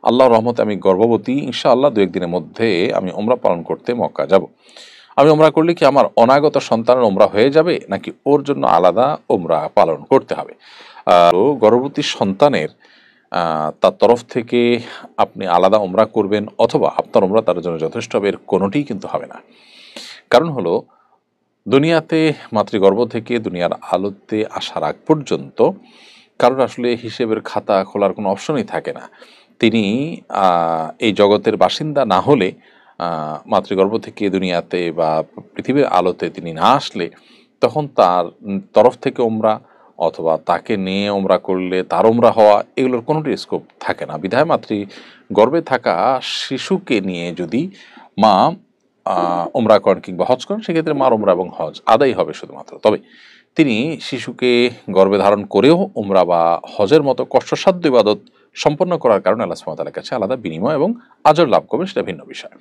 আল্লাহর রহমতে আমি গর্ভবতী, ইনশাআল্লাহ 2-1 দিনের মধ্যে আমি উমরা পালন করতে মক্কা যাব। আমি উমরা করলে কি আমার অনাগত সন্তানের উমরা হয়ে যাবে, নাকি ওর জন্য আলাদা উমরা পালন করতে হবে? গর্ভবতী সন্তানের তার তরফ থেকে আপনি আলাদা উমরা করবেন অথবা আপনার উমরা তার জন্য যথেষ্ট হবে, এর কোনোটিই কিন্তু হবে না। কারণ হলো, দুনিয়াতে মাতৃগর্ভ থেকে দুনিয়ার আলোতে আসার আগ পর্যন্ত কারোর আসলে হিসেবের খাতা খোলার কোনো অপশনই থাকে না। তিনি এই জগতের বাসিন্দা না হলে, মাতৃগর্ভ থেকে দুনিয়াতে বা পৃথিবীর আলোতে তিনি না আসলে, তখন তার তরফ থেকে উমরা অথবা তাকে নিয়ে উমরা করলে তার উমরা হওয়া, এগুলোর কোনোটি স্কোপ থাকে না। বিধায় মাতৃগর্ভে থাকা শিশুকে নিয়ে যদি মা উমরা করেন কিংবা হজ করেন, সেক্ষেত্রে মার উমরা এবং হজ আদায় হবে শুধুমাত্র। তবে তিনি শিশুকে গর্ভে ধারণ করেও উমরা বা হজের মতো কষ্টসাধ্য ইবাদত সম্পন্ন করার কারণে আল্লাহ সুবহানাহু ওয়া তাআলার কাছে আলাদা বিনিময় এবং আজর লাভ করবে, সেটা ভিন্ন বিষয়।